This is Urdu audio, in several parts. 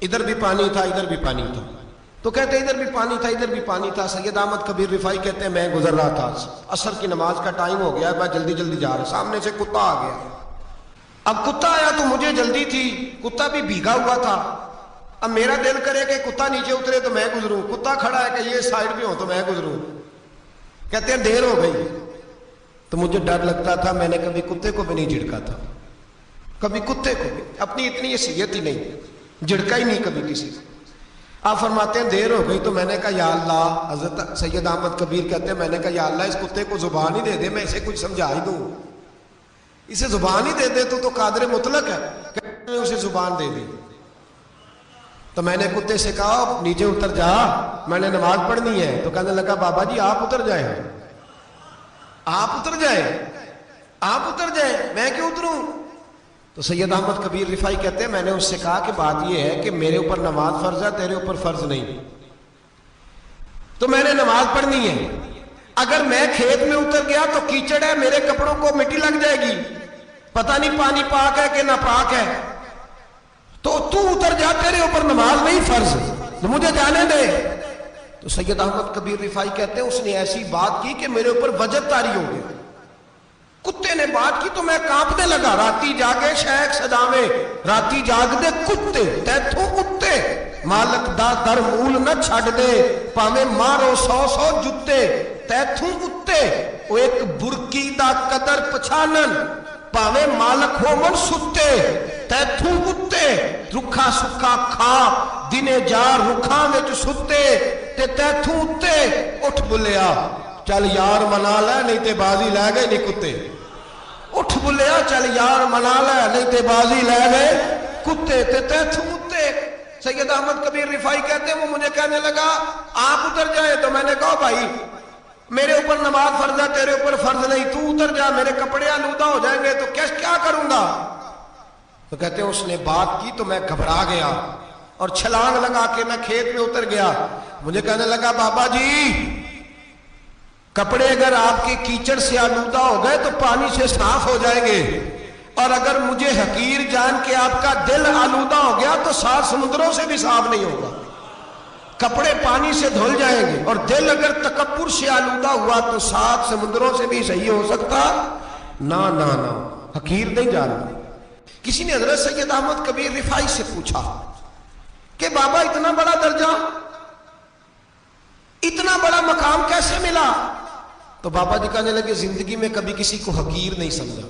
ادھر بھی پانی تھا ادھر بھی پانی تھا. تو کہتے ادھر بھی پانی تھا ادھر بھی پانی تھا. سید احمد کبیر رفاعی کہتے ہیں میں گزر رہا تھا, عصر کی نماز کا ٹائم ہو گیا, میں جلدی جلدی جا رہا, سامنے سے کتا آ گیا. اب کتا آیا تو مجھے جلدی تھی, کتا بھی بھیگا ہوا تھا. اب میرا دل کرے کہ کتا نیچے اترے تو میں گزروں, کتا کھڑا ہے کہ یہ سائڈ پہ ہو تو میں گزروں. کہتے ہیں دیر ہو گئی. تو مجھے ڈر لگتا تھا, میں نے کبھی کتے کو بھی نہیں جھڑکا تھا, کبھی کتے کو بھی, اپنی اتنی حیثیت ہی نہیں, جھڑکا ہی نہیں کبھی کسی کو. آپ فرماتے ہیں دیر ہو گئی تو میں نے کہا یا اللہ, حضرت سید احمد کبیر کہتے ہیں میں نے کہا یا اللہ اس کتے کو زبان ہی دے دے, میں اسے کچھ سمجھا ہی دوں, اسے زبان ہی دے دے تو قادر مطلق ہے, کہ اسے زبان دے دی. تو میں نے کتے سے کہا نیچے اتر جا, میں نے نماز پڑھنی ہے. تو کہنے لگا بابا جی آپ اتر جائیں, آپ اتر جائیں, آپ اتر جائیں, میں کیوں اتروں. تو سید احمد کبیر رفاعی کہتے ہیں میں نے اس سے کہا کہ بات یہ ہے کہ میرے اوپر نماز فرض ہے, تیرے اوپر فرض نہیں, تو میں نے نماز پڑھنی ہے. اگر میں کھیت میں اتر گیا تو کیچڑ ہے, میرے کپڑوں کو مٹی لگ جائے گی, پتہ نہیں پانی پاک ہے کہ ناپاک ہے, تو تو اتر جا, تیرے اوپر نماز نہیں فرض, تو مجھے جانے دے. تو سید احمد کبیر رفاعی کہتے ہیں اس نے ایسی بات کی کہ میرے اوپر وجد طاری ہو گئی. کتے نے بات کی تو میں کانپنے لگا. راتی جاگے شیخ سجاوے, راتی جاگ دے کتے, تیتھوں کتے مالک دا در مول نہ چھڑ دے, پاویں مارو 100 جتے, تیتھوں کتے او ایک برکی دا قدر پچھانن, پاویں مالک ہو من ستے, تیتھوں کتے رکھا سکھا کھا, دنے جار رکھاں وچ ستے, تے تیتھوں اتے اٹھ بلیا چل یار منا لے نہیں تے بازی لے گئے نہیں کتے, اٹھ بلیا چل یار منا لے نہیں تے بازی لے گئے کتے, تے تیتھوں اتے. سید احمد کبیر رفاعی کہتے ہیں وہ مجھے کہنے لگا آپ اتر جائیں. تو میں نے کہا بھائی میرے اوپر نماز فرض ہے, تیرے اوپر فرض نہیں, تو اتر جا, میرے کپڑے آلودہ ہو جائیں گے تو کیا کروں گا. تو کہتے ہیں اس نے بات کی تو میں گھبرا گیا اور چھلانگ لگا کے میں کھیت میں اتر گیا. مجھے کہنے لگا بابا جی کپڑے اگر آپ کے کیچڑ سے آلودہ ہو گئے تو پانی سے صاف ہو جائیں گے, اور اگر مجھے حقیر جان کے آپ کا دل آلودہ ہو گیا تو 7 سمندروں سے بھی صاف نہیں ہوگا. کپڑے پانی سے دھل جائیں گے, اور دل اگر تکبر سے آلودہ ہوا تو 7 سمندروں سے بھی صحیح ہو سکتا نا نا نا, حقیر نہیں جاننا. کسی نے حضرت سید احمد کبیر رفاعی سے پوچھا کہ بابا اتنا بڑا درجہ, اتنا بڑا مقام کیسے ملا. تو بابا جی کہنے لگے زندگی میں کبھی کسی کو حقیر نہیں سمجھا,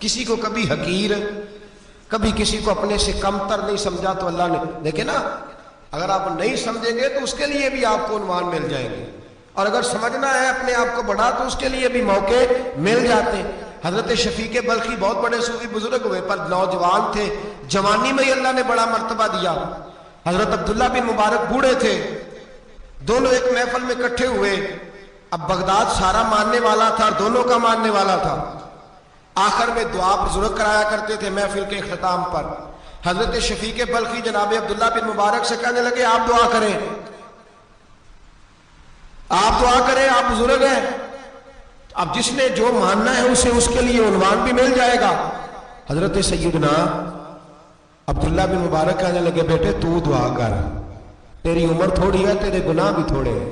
کسی کو کبھی حقیر, کبھی کسی کو اپنے سے کم تر نہیں سمجھا. تو اللہ نے دیکھے نا, اگر آپ نہیں سمجھیں گے تو اس کے لیے بھی آپ کو عنوان مل جائیں گے, اور اگر سمجھنا ہے اپنے آپ کو بڑا تو اس کے لیے بھی موقع مل جاتے ہیں. حضرت شفیق بلخی بہت بڑے صوفی بزرگ ہوئے پر نوجوان تھے, جوانی میں ہی اللہ نے بڑا مرتبہ دیا. حضرت عبداللہ بن مبارک بوڑھے تھے, دونوں ایک محفل میں اکٹھے ہوئے. اب بغداد سارا ماننے والا تھا اور دونوں کا ماننے والا تھا. آخر میں دعا بزرگ کرایا کرتے تھے محفل کے اختتام پر. حضرت شفیق بلخی جناب عبداللہ بن مبارک سے کہنے لگے آپ دعا کریں, آپ دعا کریں, آپ بزرگ ہیں. اب جس نے جو ماننا ہے اسے اس کے لیے عنوان بھی مل جائے گا. حضرت سیدنا عبداللہ بن مبارک کہنے لگے بیٹے تو دعا کر, تیری عمر تھوڑی ہے تیرے گناہ بھی تھوڑے ہیں,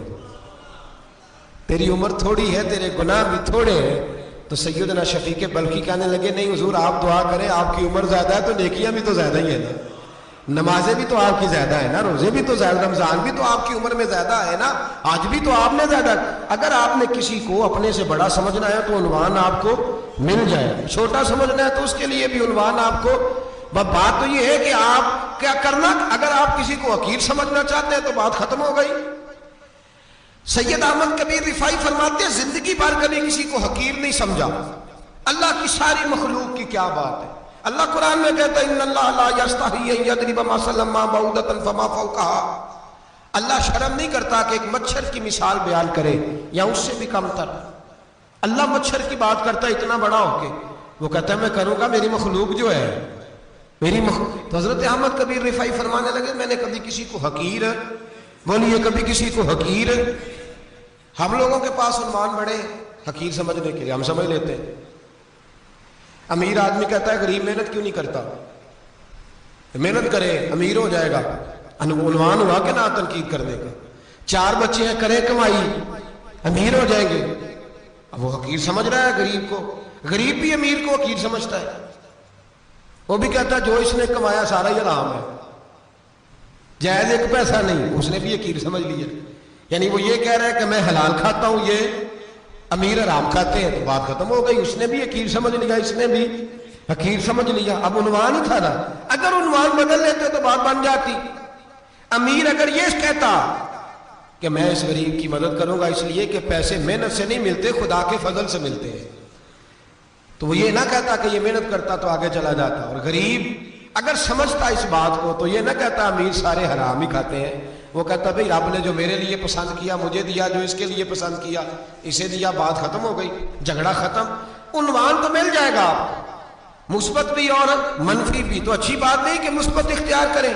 تیری عمر تھوڑی ہے تیرے گناہ بھی تھوڑے ہیں. تو سیدنا شفیق بلخی کہنے لگے نہیں حضور آپ دعا کریں, آپ کی عمر زیادہ ہے تو نیکیاں بھی تو زیادہ ہی ہیں نا, نمازیں بھی تو آپ کی زیادہ ہے نا, روزے بھی تو زیادہ, رمضان بھی تو آپ کی عمر میں زیادہ ہے نا, آج بھی تو آپ نے زیادہ. اگر آپ نے کسی کو اپنے سے بڑا سمجھنا ہے تو عنوان آپ کو مل جائے, چھوٹا سمجھنا ہے تو اس کے لیے بھی عنوان آپ کو. بات تو یہ ہے کہ آپ کیا کرنا, اگر آپ کسی کو حقیر سمجھنا چاہتے ہیں تو بات ختم ہو گئی. سید احمد کبیر رفاعی فرماتے ہیں زندگی بھر کبھی کسی کو حقیر نہیں سمجھا. اللہ کی ساری مخلوق کی کیا بات ہے. اللہ قرآن میں کہتا ہے ان اللہ لا یستحی ان یضرب مثلا ما بعوضۃ فما فوقها, اللہ شرم نہیں کرتا کہ ایک مچھر کی مثال بیان کرے یا اس سے بھی کم تر. اللہ مچھر کی بات کرتا ہے اتنا بڑا ہو کے, وہ کہتا ہے میں کروں گا میری مخلوق جو ہے میری مخلوق. تو حضرت احمد کبیر رفاعی فرمانے لگے میں نے کبھی کسی کو حقیر, بولیے کبھی کسی کو حقیر. ہم لوگوں کے پاس عنوان بڑے حقیر سمجھنے کے لیے, ہم سمجھ لیتے ہیں. امیر آدمی کہتا ہے غریب محنت کیوں نہیں کرتا, محنت کرے امیر ہو جائے گا، عنوان ہوا کہ نہ تنقید کرنے کا۔ 4 بچے ہیں، کرے کمائی، امیر ہو جائیں گے۔ اب وہ حقیر سمجھ رہا ہے غریب کو، غریب بھی امیر کو حقیر سمجھتا ہے، وہ بھی کہتا ہے جو اس نے کمایا سارا ہی حرام ہے، جائز 1 پیسہ نہیں، اس نے بھی حقیر سمجھ لیا۔ یعنی وہ یہ کہہ رہا ہے کہ میں حلال کھاتا ہوں، یہ امیر حرام کھاتے ہیں، تو بات ختم ہو گئی، اس نے بھی حقیر سمجھ لیا، اس نے بھی حقیر سمجھ لیا۔ اب عنوان ہی تھا نا، اگر عنوان بدل لیتے تو بات بن جاتی۔ امیر اگر یہ کہتا کہ میں اس غریب کی مدد کروں گا اس لیے کہ پیسے محنت سے نہیں ملتے، خدا کے فضل سے ملتے ہیں، تو وہ یہ نہ کہتا کہ یہ محنت کرتا تو آگے چلا جاتا۔ اور غریب اگر سمجھتا اس بات کو تو یہ نہ کہتا امیر سارے حرام ہی کھاتے ہیں، وہ کہتا بھئی رب نے جو میرے لیے پسند کیا مجھے دیا، جو اس کے لیے پسند کیا اسے دیا، بات ختم ہو گئی، جھگڑا ختم۔ عنوان تو مل جائے گا آپ کو، مثبت بھی اور منفی بھی، تو اچھی بات نہیں کہ مثبت اختیار کریں،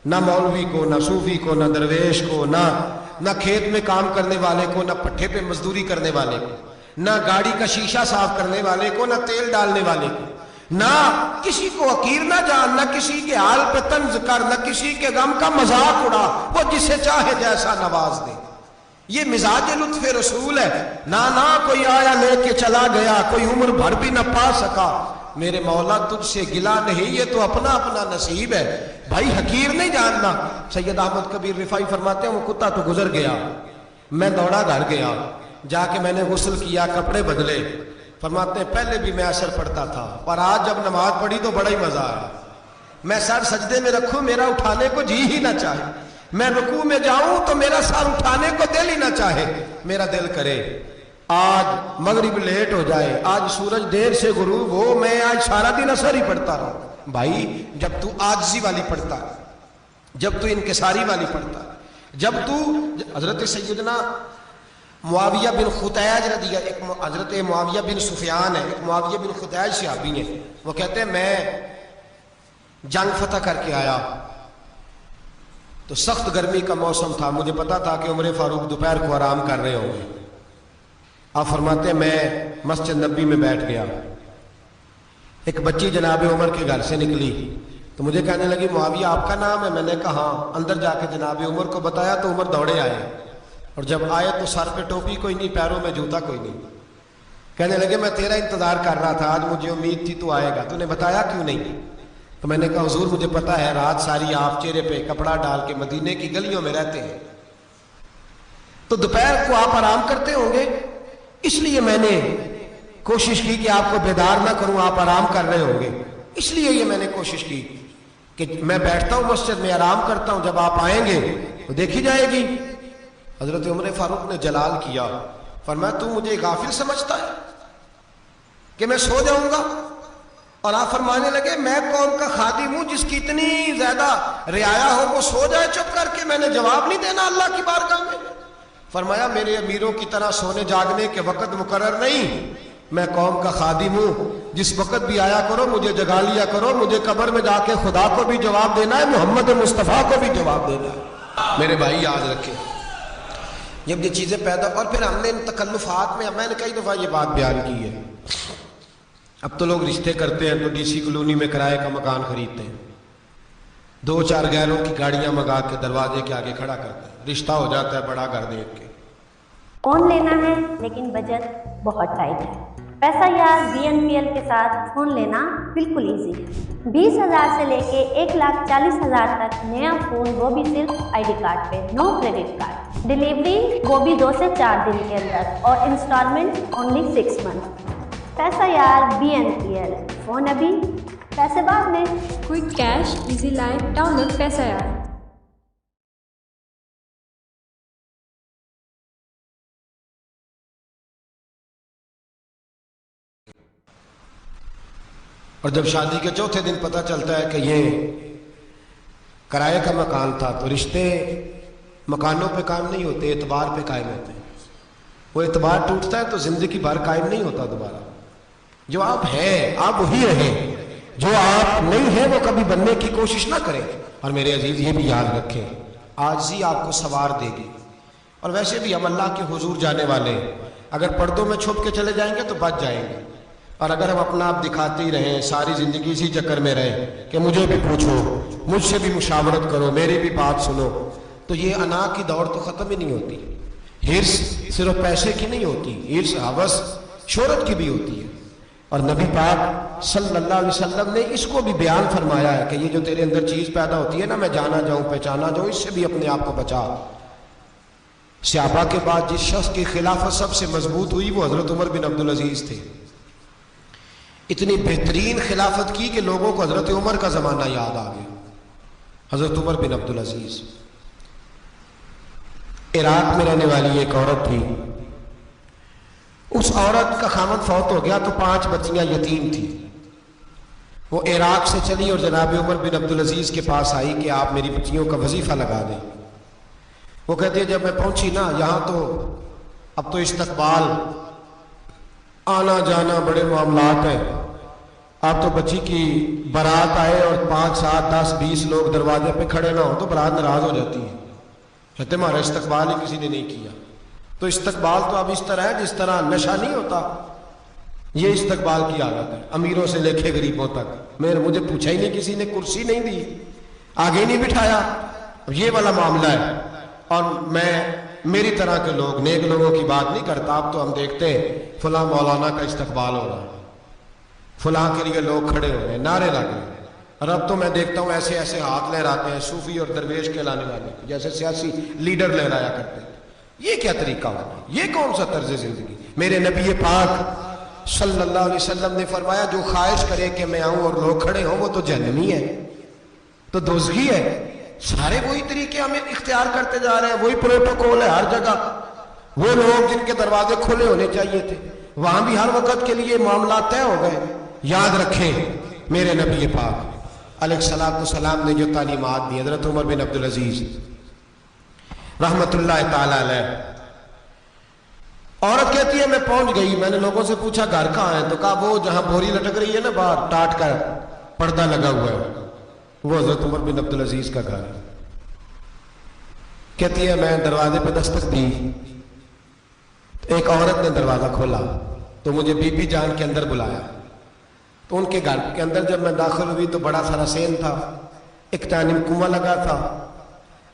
نہ مولوی کو، نہ صوفی کو، نہ درویش کو، نہ کھیت میں کام کرنے والے کو، نہ پٹھے پہ مزدوری کرنے والے کو، نہ گاڑی کا شیشہ صاف کرنے والے کو، نہ تیل ڈالنے والے کو، نہ کسی کو حقیر نہ جان، نہ کسی کے حال پہ طنز کر، نہ کسی کے غم کا مذاق اڑا، وہ جسے چاہے جیسا نواز دے۔ یہ مزاج لطف رسول ہے۔ نہ کوئی آیا لے کے چلا گیا، کوئی عمر بھر بھی نہ پا سکا، میرے مولا تجھ سے گلا نہیں، یہ تو اپنا اپنا نصیب ہے، بھائی حقیر نہیں جاننا۔ سید احمد کبیر رفاعی فرماتے ہیں وہ کتا تو گزر گیا، میں دوڑا گھر گیا، جا کے میں نے غسل کیا، کپڑے بدلے، فرماتے ہیں پہلے بھی میں عصر پڑھتا تھا، اور آج جب نماز پڑھی تو بڑا ہی مزہ آیا، میں سر سجدے میں رکھوں میرا اٹھانے کو جی ہی نہ چاہے، میں رکوع میں جاؤں تو میرا سر اٹھانے کو دل ہی نہ چاہے، میرا دل کرے آج مغرب لیٹ ہو جائے، آج سورج دیر سے غروب ہو، میں آج سارا دن عصر ہی پڑھتا رہوں۔ بھائی جب تو عاجزی والی پڑھتا، جب تو انکساری والی پڑھتا، جب تو حضرت سیدنا معاویہ بن خطیج رضی ایک حضرت معاویہ بن سفیان ہے، ایک معاویہ بن خطیج صحابی ہیں، وہ کہتے ہیں میں جنگ فتح کر کے آیا تو سخت گرمی کا موسم تھا، مجھے پتا تھا کہ عمر فاروق دوپہر کو آرام کر رہے ہوں گے۔ آپ فرماتے ہیں میں مسجد نبی میں بیٹھ گیا، ایک بچی جناب عمر کے گھر سے نکلی تو مجھے کہنے لگی معاویہ آپ کا نام ہے؟ میں نے کہا ہاں۔ اندر جا کے جناب عمر کو بتایا تو عمر دوڑے آئے، اور جب آئے تو سر پہ ٹوپی کوئی نہیں، پیروں میں جوتا کوئی نہیں، کہنے لگے میں تیرا انتظار کر رہا تھا، آج مجھے امید تھی تو آئے گا، تو نے بتایا کیوں نہیں؟ تو میں نے کہا حضور مجھے پتا ہے رات ساری آپ چہرے پہ کپڑا ڈال کے مدینے کی گلیوں میں رہتے ہیں، تو دوپہر کو آپ آرام کرتے ہوں گے، اس لیے میں نے کوشش کی کہ آپ کو بیدار نہ کروں، آپ آرام کر رہے ہوں گے، اس لیے یہ میں نے کوشش کی کہ میں بیٹھتا ہوں مسجد میں آرام کرتا ہوں، جب آپ آئیں گے تو دیکھی جائے گی۔ حضرت عمر فاروق نے جلال کیا، فرمایا تو مجھے غافل سمجھتا ہے کہ میں سو جاؤں گا؟ اور آپ فرمانے لگے میں قوم کا خادم ہوں، جس کی اتنی زیادہ رعایا ہو وہ سو جائے چپ کر کے، میں نے جواب نہیں دینا اللہ کی بارگاہ میں؟ فرمایا میرے امیروں کی طرح سونے جاگنے کے وقت مقرر نہیں، میں قوم کا خادم ہوں، جس وقت بھی آیا کرو مجھے جگا لیا کرو، مجھے قبر میں جا کے خدا کو بھی جواب دینا ہے، محمد مصطفیٰ کو بھی جواب دینا ہے۔ میرے بھائی یاد رکھیں، جب یہ چیزیں پیدا، اور پھر ہم نے ان تکلفات میں نے کئی دفعہ یہ بات بیان کی ہے، اب تو لوگ رشتے کرتے ہیں تو ڈی سی کالونی میں کرائے کا مکان خریدتے ہیں، 2-4 غیروں کی گاڑیاں منگا کے دروازے کے آگے کھڑا کرتے ہیں، رشتہ ہو جاتا ہے بڑا گھر دیکھ کے۔ فون لینا ہے لیکن بجٹ بہت ٹائٹ ہے، پیسہ یار BNPL کے ساتھ فون لینا بالکل ایزی ہے، 20,000 سے لے کے 1,40,000 تک نیا فون، وہ بھی صرف ID کارڈ پہ، نو کریڈٹ کارڈ، ڈیلیوری وہ بھی 2 سے 4 دن کے اندر، اور انسٹالمنٹ اونلی 6 منتھ۔ پیسہ یار BNPL، فون ابھی پیسے بعد میں۔ Quick cash easy life, download پیسہ یار۔ اور جب شادی کے چوتھے دن پتہ چلتا ہے کہ یہ کرائے کا مکان تھا، تو رشتے مکانوں پہ قائم نہیں ہوتے، اعتبار پہ قائم ہوتے ہیں، وہ اعتبار ٹوٹتا ہے تو زندگی بھر قائم نہیں ہوتا دوبارہ۔ جو آپ ہیں آپ وہی رہیں، جو آپ نہیں ہیں وہ کبھی بننے کی کوشش نہ کریں۔ اور میرے عزیز یہ بھی یاد رکھیں، عاجزی آپ کو سوار دے گی، اور ویسے بھی ہم اللہ کے حضور جانے والے ہیں، اگر پردوں میں چھپ کے چلے جائیں گے تو بچ جائیں گے، اور اگر ہم اپنا آپ دکھاتے ہی رہیں، ساری زندگی اسی چکر میں رہیں کہ مجھے بھی پوچھو، مجھ سے بھی مشاورت کرو، میری بھی بات سنو، تو یہ انا کی دوڑ تو ختم ہی نہیں ہوتی۔ ہرس صرف پیسے کی نہیں ہوتی، ہرس ہوس شہرت کی بھی ہوتی ہے۔ اور نبی پاک صلی اللہ علیہ وسلم نے اس کو بھی بیان فرمایا ہے کہ یہ جو تیرے اندر چیز پیدا ہوتی ہے نا، میں جانا جاؤں پہچانا جاؤں، اس سے بھی اپنے آپ کو بچا۔ صحابہ کے بعد جس شخص کی خلافت سب سے مضبوط ہوئی وہ حضرت عمر بن عبدالعزیز تھے۔ اتنی بہترین خلافت کی کہ لوگوں کو حضرت عمر کا زمانہ یاد آ گیا۔ حضرت عمر بن عبدالعزیز عراق میں رہنے والی ایک عورت تھی، اس عورت کا خامد فوت ہو گیا تو 5 بچیاں یتیم تھیں۔ وہ عراق سے چلی اور جناب عمر بن عبدالعزیز کے پاس آئی کہ آپ میری بچیوں کا وظیفہ لگا دیں۔ وہ کہتے ہیں جب میں پہنچی نا یہاں تو اب تو استقبال، آنا جانا بڑے معاملات ہیں، آپ تو بچی کی بارات آئے اور 5 7 10 20 لوگ دروازے پہ کھڑے نہ ہو تو بارات ناراض ہو جاتی ہے، کہتے ہمارا استقبال ہی کسی نے نہیں کیا۔ تو استقبال تو اب اس طرح ہے جس طرح نشہ نہیں ہوتا، یہ استقبال کی حالت ہے، امیروں سے لے کے غریبوں تک۔ مجھے پوچھا ہی نہیں کسی نے، کرسی نہیں دی، آگے نہیں بٹھایا، یہ والا معاملہ ہے۔ اور میں میری طرح کے لوگ، نیک لوگوں کی بات نہیں کرتا، اب تو ہم دیکھتے ہیں فلاں مولانا کا استقبال ہو رہا ہے، فلاں کے لیے لوگ کھڑے ہو رہے ہیں، نعرے لگ رہے ہیں، اور اب تو میں دیکھتا ہوں ایسے ایسے ہاتھ لہراتے ہیں صوفی اور درویش کہلانے والے، جیسے سیاسی لیڈر لہرایا کرتے ہیں۔ یہ کیا طریقہ ہوگا؟ یہ کون سا طرز زندگی؟ میرے نبی پاک صلی اللہ علیہ وسلم نے فرمایا جو خواہش کرے کہ میں آؤں اور لوگ کھڑے ہوں وہ تو جہنمی ہے، تو دوزخی ہے۔ سارے وہی طریقے ہمیں اختیار کرتے جا رہے ہیں، وہی پروٹوکول ہے ہر جگہ۔ وہ لوگ جن کے دروازے کھلے ہونے چاہیے تھے وہاں بھی ہر وقت کے لیے معاملات طے ہو گئے۔ یاد رکھیں میرے نبی پاک علیہ الصلوۃ والسلام نے جو تعلیمات دی، حضرت عمر بن عبدالعزیز رحمت اللہ تعالی علیہ، عورت کہتی ہے میں پہنچ گئی، میں نے لوگوں سے پوچھا گھر کہاں ہے، تو کہا وہ جہاں بوری لٹک رہی ہے نا باہر ٹاٹ کا پردہ لگا ہوا ہے وہ حضرت عمر بن عبدالعزیز کا گھر ہے۔ کہتی ہے میں دروازے پہ دستک دی، ایک عورت نے دروازہ کھولا تو مجھے بی بی جان کے اندر بلایا، تو ان کے گھر کے اندر جب میں داخل ہوئی تو بڑا سارا سین تھا، ایک جانب کنواں لگا تھا،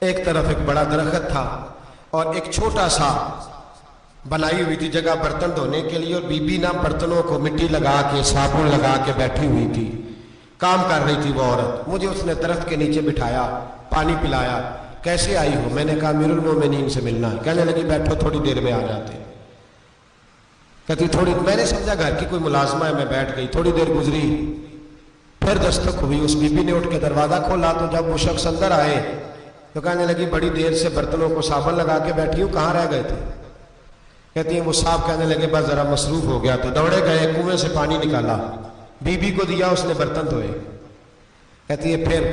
ایک طرف ایک بڑا درخت تھا، اور ایک چھوٹا سا بنائی ہوئی تھی جگہ برتن دھونے کے لیے، اور بی بی نا برتنوں کو مٹی لگا کے صابن لگا کے بیٹھی ہوئی تھی، کام کر رہی تھی وہ عورت۔ مجھے اس نے درخت کے نیچے بٹھایا، پانی پلایا، کیسے آئی ہو؟ میں نے کہا امیر المومنین سے ملنا ہے۔ کہنے لگی بیٹھو تھوڑی دیر میں آ جاتے۔ کہتی تھوڑی، میں نے سمجھا گھر کی کوئی ملازمہ ہے، میں بیٹھ گئی، تھوڑی دیر گزری پھر دستک ہوئی، اس بی بی نے اٹھ کے دروازہ کھولا تو جب وہ شخص اندر آئے تو کہنے لگی بڑی دیر سے برتنوں کو صابن لگا کے بیٹھی ہوں، کہاں رہ گئے تھے؟ کہتی ہیں وہ صاحب کہنے لگے بس ذرا مصروف ہو گیا، تو دوڑے گئے، کنویں سے پانی نکالا، بی بی کو دیا، اس نے برتن دھوئے۔ کہتی ہے پھر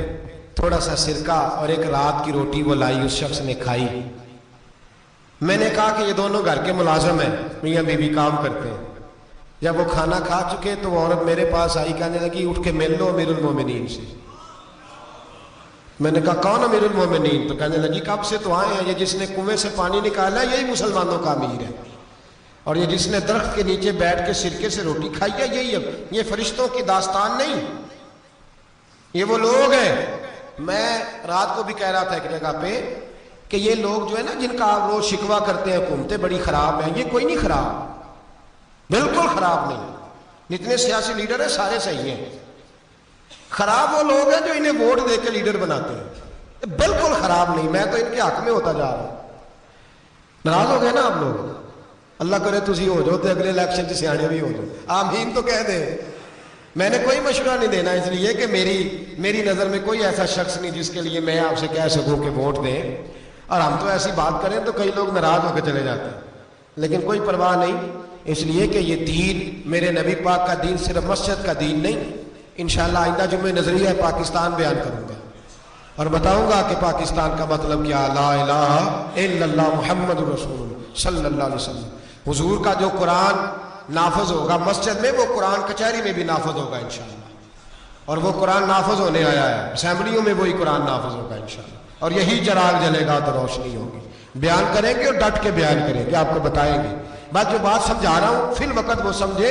تھوڑا سا سرکہ اور ایک رات کی روٹی وہ لائی، اس شخص نے کھائی۔ میں نے کہا کہ یہ دونوں گھر کے ملازم ہیں، میاں بیوی کام کرتے ہیں۔ جب وہ کھانا کھا چکے تو وہ عورت میرے پاس آئی، کہنے لگی اٹھ کے مل لو امیر المومنین سے۔ میں نے کہا کون امیر المومنین؟ تو کہنے لگی کب سے تو آئے ہیں، یہ جس نے کنویں سے پانی نکالا یہی مسلمانوں کا امیر ہے، اور یہ جس نے درخت کے نیچے بیٹھ کے سرکے سے روٹی کھائی ہے یہی ہے۔ یہ فرشتوں کی داستان نہیں، یہ وہ لوگ ہیں۔ میں رات کو بھی کہہ رہا تھا ایک جگہ پہ کہ یہ لوگ جو ہے نا جن کا آپ روز شکوہ کرتے ہیں حکومتیں بڑی خراب ہیں، یہ کوئی نہیں خراب، بالکل خراب نہیں۔ جتنے سیاسی لیڈر ہیں سارے صحیح ہیں، خراب وہ لوگ ہیں جو انہیں ووٹ دے کے لیڈر بناتے ہیں، بالکل خراب نہیں۔ میں تو ان کے حق میں ہوتا جا رہا ہوں۔ ناراض ہو گئے نا آپ لوگ؟ اللہ کرے تسی ہو جاؤ تو اگلے الیکشن سے سیانے بھی ہو جاؤ، آمین تو کہہ دیں۔ میں نے کوئی مشورہ نہیں دینا، اس لیے کہ میری نظر میں کوئی ایسا شخص نہیں جس کے لیے میں آپ سے کہہ سکوں کہ ووٹ دیں، اور ہم تو ایسی بات کریں تو کئی لوگ ناراض ہو کے چلے جاتے ہیں، لیکن کوئی پرواہ نہیں، اس لیے کہ یہ دین میرے نبی پاک کا دین صرف مسجد کا دین نہیں۔ انشاءاللہ آئندہ جمعہ نظریہ پاکستان بیان کروں گا اور بتاؤں گا کہ پاکستان کا مطلب کیا، لا الہ الا اللہ محمد رسول اللہ صلی اللہ علیہ وسلم۔ حضور کا جو قرآن نافذ ہوگا مسجد میں، وہ قرآن کچہری میں بھی نافذ ہوگا انشاءاللہ، اور وہ قرآن نافذ ہونے آیا ہے، اسمبلیوں میں وہی قرآن نافذ ہوگا انشاءاللہ، اور یہی چراغ جلے گا تو روشنی ہوگی۔ بیان کریں گے اور ڈٹ کے بیان کریں گے، آپ کو بتائیں گے۔ بات جو بات سمجھا رہا ہوں فی الوقت وہ سمجھے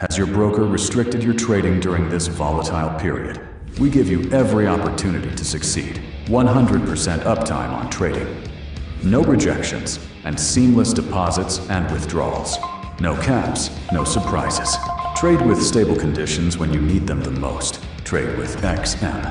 Has your broker restricted your trading during this volatile period? We give you every opportunity to succeed. 100% uptime on trading. No rejections and seamless deposits and withdrawals. No caps, no surprises. Trade with stable conditions when you need them the most. Trade with XM.